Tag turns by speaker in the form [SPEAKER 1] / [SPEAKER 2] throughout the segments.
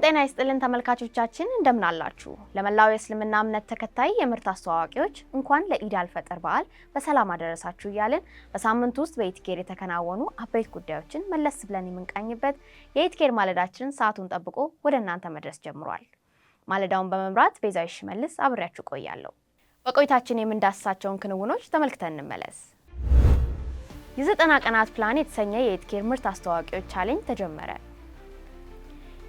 [SPEAKER 1] ጤና ይስጥልን ተመልካቾቻችን እንደምን አላችሁ? ለመላው የእስልምና እምነት ተከታይ የምርት አስተዋዋቂዎች እንኳን ለኢድ አልፈጥር በዓል በሰላም አደረሳችሁ እያልን በሳምንቱ ውስጥ በኢትኬር የተከናወኑ አበይት ጉዳዮችን መለስ ብለን የምንቃኝበት የኢትኬር ማለዳችን ሰዓቱን ጠብቆ ወደ እናንተ መድረስ ጀምሯል። ማለዳውን በመምራት ቤዛዊ ሽመልስ አብሬያችሁ ቆያለሁ። በቆይታችን የምንዳስሳቸውን ክንውኖች ተመልክተን እንመለስ። የ90 ቀናት ፕላን የተሰኘ የኢትኬር ምርት አስተዋዋቂዎች ቻሌንጅ ተጀመረ።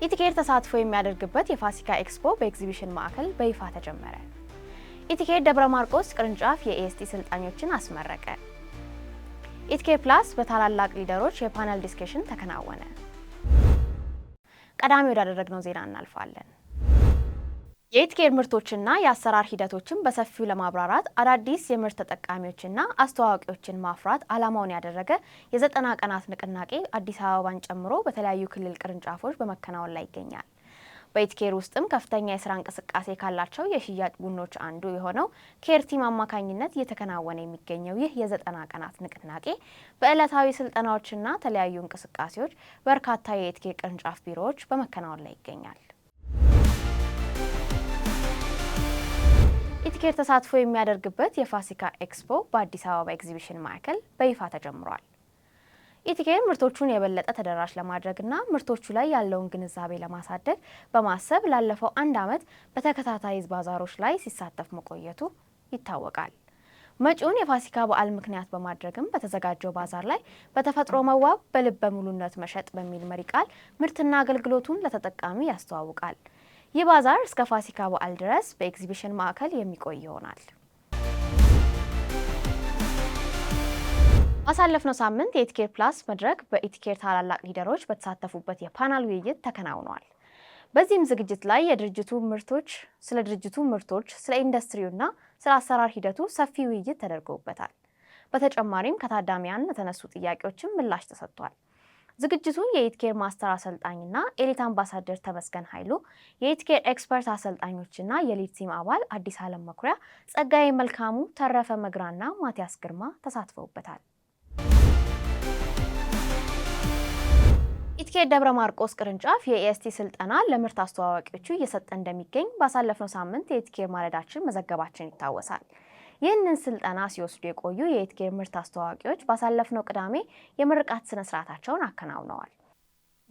[SPEAKER 1] ኢትኬር ተሳትፎ የሚያደርግበት የፋሲካ ኤክስፖ በኤግዚቢሽን ማዕከል በይፋ ተጀመረ። ኢትኬር ደብረ ማርቆስ ቅርንጫፍ የኤስቲ ስልጣኞችን አስመረቀ። ኢትኬር ፕላስ በታላላቅ ሊደሮች የፓነል ዲስከሽን ተከናወነ። ቀዳሚ ወዳደረግነው ዜና እናልፋለን። የኢትኬር ምርቶችና የአሰራር ሂደቶችን በሰፊው ለማብራራት አዳዲስ የምርት ተጠቃሚዎችና አስተዋዋቂዎችን ማፍራት ዓላማውን ያደረገ የ90 ቀናት ንቅናቄ አዲስ አበባን ጨምሮ በተለያዩ ክልል ቅርንጫፎች በመከናወን ላይ ይገኛል። በኢትኬር ውስጥም ከፍተኛ የስራ እንቅስቃሴ ካላቸው የሽያጭ ቡድኖች አንዱ የሆነው ኬር ቲም አማካኝነት እየተከናወነ የሚገኘው ይህ የ90 ቀናት ንቅናቄ በዕለታዊ ስልጠናዎችና ተለያዩ እንቅስቃሴዎች በርካታ የኢትኬር ቅርንጫፍ ቢሮዎች በመከናወን ላይ ይገኛል። ኢትኬር ተሳትፎ የሚያደርግበት የፋሲካ ኤክስፖ በአዲስ አበባ ኤግዚቢሽን ማዕከል በይፋ ተጀምሯል። ኢትኬር ምርቶቹን የበለጠ ተደራሽ ለማድረግና ምርቶቹ ላይ ያለውን ግንዛቤ ለማሳደግ በማሰብ ላለፈው 1 ዓመት በተከታታይ ባዛሮች ላይ ሲሳተፍ መቆየቱ ይታወቃል። መጪውን የፋሲካ በዓል ምክንያት በማድረግም በተዘጋጀው ባዛር ላይ በተፈጥሮ መዋብ በልበ ሙሉነት መሸጥ በሚል መሪ ቃል ምርትና አገልግሎቱን ለተጠቃሚ ያስተዋውቃል። ይህ ባዛር እስከ ፋሲካ በዓል ድረስ በኤግዚቢሽን ማዕከል የሚቆይ ይሆናል። ባሳለፍነው ሳምንት የኢትኬር ፕላስ መድረክ በኢትኬር ታላላቅ ሊደሮች በተሳተፉበት የፓናል ውይይት ተከናውኗል። በዚህም ዝግጅት ላይ ስለ ድርጅቱ ምርቶች፣ ስለ ኢንዱስትሪውና ስለ አሰራር ሂደቱ ሰፊ ውይይት ተደርጎበታል። በተጨማሪም ከታዳሚያን ለተነሱ ጥያቄዎችም ምላሽ ተሰጥቷል። ዝግጅቱን የኢትኬር ማስተር አሰልጣኝና ኤሊት አምባሳደር ተመስገን ኃይሉ፣ የኢትኬር ኤክስፐርት አሰልጣኞችና የሊድ ቲም አባል አዲስ ዓለም መኩሪያ፣ ጸጋዬ መልካሙ፣ ተረፈ መግራና ማቲያስ ግርማ ተሳትፈውበታል። ኢትኬር ደብረ ማርቆስ ቅርንጫፍ የኤስቲ ስልጠና ለምርት አስተዋዋቂዎቹ እየሰጠ እንደሚገኝ ባሳለፍነው ሳምንት የኢትኬር ማለዳችን መዘገባችን ይታወሳል። ይህንን ስልጠና ሲወስዱ የቆዩ የኢትኬር ምርት አስተዋዋቂዎች ባሳለፍነው ቅዳሜ የምርቃት ስነ ስርዓታቸውን አከናውነዋል።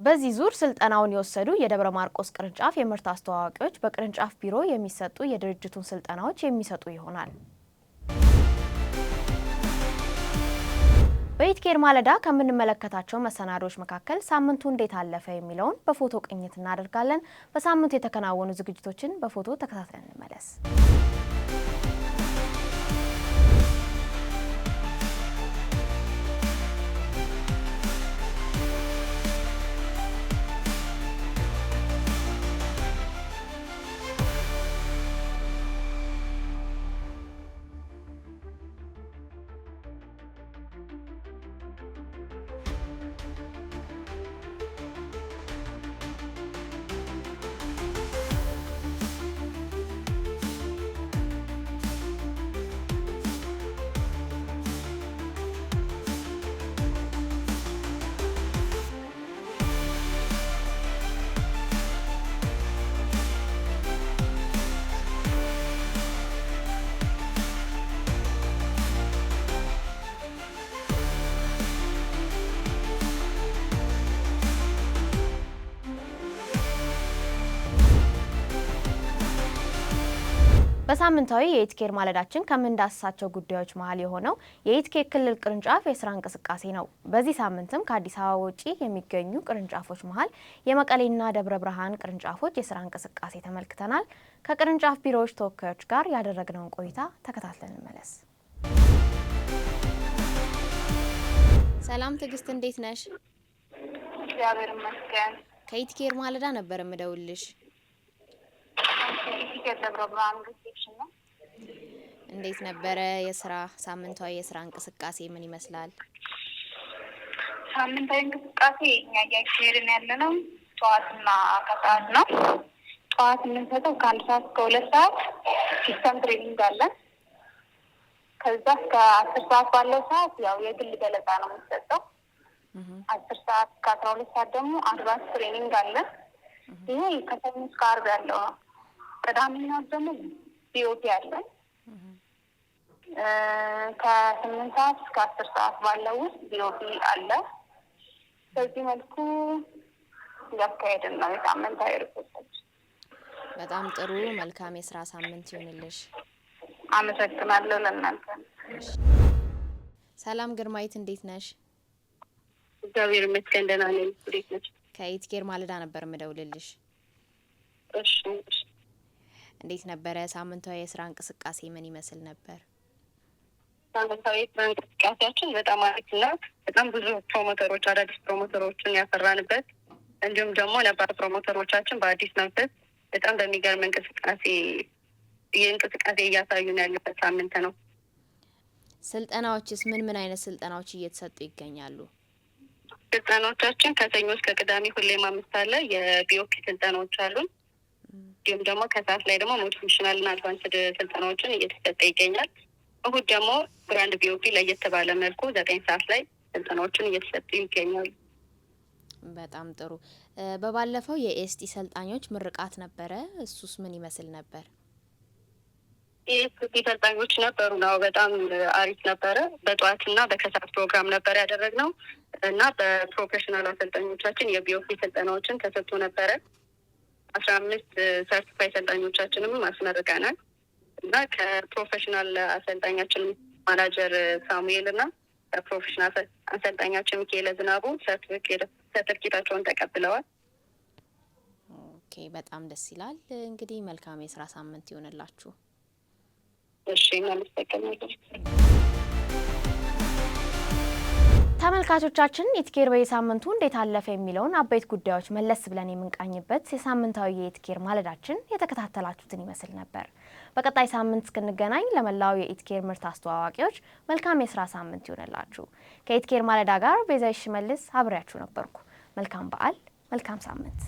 [SPEAKER 1] በዚህ ዙር ስልጠናውን የወሰዱ የደብረ ማርቆስ ቅርንጫፍ የምርት አስተዋዋቂዎች በቅርንጫፍ ቢሮ የሚሰጡ የድርጅቱን ስልጠናዎች የሚሰጡ ይሆናል። በኢትኬር ማለዳ ከምንመለከታቸው መሰናዶች መካከል ሳምንቱ እንዴት አለፈ የሚለውን በፎቶ ቅኝት እናደርጋለን። በሳምንቱ የተከናወኑ ዝግጅቶችን በፎቶ ተከታትለን እንመለስ። በሳምንታዊ የኢትኬር ማለዳችን ከምንዳስሳቸው ጉዳዮች መሀል የሆነው የኢትኬር ክልል ቅርንጫፍ የስራ እንቅስቃሴ ነው። በዚህ ሳምንትም ከአዲስ አበባ ውጪ የሚገኙ ቅርንጫፎች መሀል የመቀሌና ደብረ ብርሃን ቅርንጫፎች የስራ እንቅስቃሴ ተመልክተናል። ከቅርንጫፍ ቢሮዎች ተወካዮች ጋር ያደረግነውን ቆይታ ተከታትለን እንመለስ። ሰላም ትዕግስት፣ እንዴት ነሽ?
[SPEAKER 2] እግዚአብሔር ይመስገን።
[SPEAKER 1] ከኢትኬር ማለዳ ነበር የምደውልሽ። እንዴት ነበረ ሳምንታዊ የስራ እንቅስቃሴ ምን ይመስላል?
[SPEAKER 2] ሳምንታዊ እንቅስቃሴ እኛ እያካሄድን ያለነው ጠዋትና ከሰዓት ነው። ጠዋት የምንሰጠው ከ1 ሰዓት እስከ 2 ሰዓት ሲስተም ትሬኒንግ አለን። ከዛ እስከ 10 ሰዓት ባለው ሰዓት ያው የግል ገለጻ ነው የሚሰጠው። 10 ሰዓት እስከ 12 ሰዓት ደግሞ አድቫንስ ትሬኒንግ አለን። ይሄ ከሰኞ እስከ ዓርብ ያለው ነው። ቅዳሜና ደግሞ ቢኦቲ አለን። ከ8 ሰዓት እስከ 10 ሰዓት ባለው ውስጥ ቢኦቲ አለ። በዚህ መልኩ እያካሄድን ነው የሳምንታዊ ሪፖርቶች።
[SPEAKER 1] በጣም ጥሩ። መልካም የስራ ሳምንት ይሁንልሽ።
[SPEAKER 2] አመሰግናለሁ ለእናንተ።
[SPEAKER 1] ሰላም ግርማዊት፣ እንዴት ነሽ?
[SPEAKER 2] እግዚአብሔር ይመስገን ደህና ነኝ። እንዴት ነሽ?
[SPEAKER 1] ከኢትኬር ማለዳ ነበር የምደውልልሽ።
[SPEAKER 2] እሺ።
[SPEAKER 1] እንዴት ነበረ ሳምንታዊ የስራ እንቅስቃሴ? ምን ይመስል ነበር?
[SPEAKER 2] ሳምንታዊ የስራ እንቅስቃሴያችን በጣም አሪፍና በጣም ብዙ ፕሮሞተሮች፣ አዳዲስ ፕሮሞተሮችን ያፈራንበት እንዲሁም ደግሞ ነባር ፕሮሞተሮቻችን በአዲስ መንፈስ በጣም በሚገርም እንቅስቃሴ እያሳዩን ያለበት ሳምንት ነው።
[SPEAKER 1] ስልጠናዎችስ ምን አይነት ስልጠናዎች እየተሰጡ ይገኛሉ?
[SPEAKER 2] ስልጠናዎቻችን ከሰኞ እስከ ቅዳሜ ሁሌም 5 አለ የቢኦፒ ስልጠናዎች አሉን። እንዲሁም ደግሞ ከሰዓት ላይ ደግሞ ሞቲቬሽናል እና አድቫንስድ ስልጠናዎችን እየተሰጠ ይገኛል። እሁድ ደግሞ ግራንድ ቢኦፒ ለየት ባለ መልኩ 9 ሰዓት ላይ ስልጠናዎችን እየተሰጡ ይገኛሉ።
[SPEAKER 1] በጣም ጥሩ። በባለፈው የኤስቲ ሰልጣኞች ምርቃት ነበረ። እሱስ ምን ይመስል ነበር?
[SPEAKER 2] የኤስቲ ሰልጣኞች ነበሩ ነው። በጣም አሪፍ ነበረ። በጠዋትና በከሰዓት ፕሮግራም ነበር ያደረግነው እና በፕሮፌሽናል አሰልጣኞቻችን የቢኦፒ ስልጠናዎችን ተሰጥቶ ነበረ። 15 ሰርቲፋይ ሰልጣኞቻችንም አስመርቀናል እና ከፕሮፌሽናል አሰልጣኛችን ማናጀር ሳሙኤል እና ከፕሮፌሽናል አሰልጣኛችን ሚካኤል ዝናቡ ሰርቲፊኬታቸውን ተቀብለዋል።
[SPEAKER 1] ኦኬ፣ በጣም ደስ ይላል። እንግዲህ መልካም የስራ ሳምንት ይሆንላችሁ።
[SPEAKER 2] እሺ፣ እናመሰግናለን።
[SPEAKER 1] ተመልካቾቻችን ኢትኬር በየሳምንቱ እንዴት አለፈ የሚለውን አበይት ጉዳዮች መለስ ብለን የምንቃኝበት የሳምንታዊ የኢትኬር ማለዳችን የተከታተላችሁትን ይመስል ነበር። በቀጣይ ሳምንት እስክንገናኝ ለመላው የኢትኬር ምርት አስተዋዋቂዎች መልካም የስራ ሳምንት ይሆንላችሁ። ከኢትኬር ማለዳ ጋር ቤዛይት ሽመልስ አብሬያችሁ ነበርኩ። መልካም በዓል፣ መልካም ሳምንት።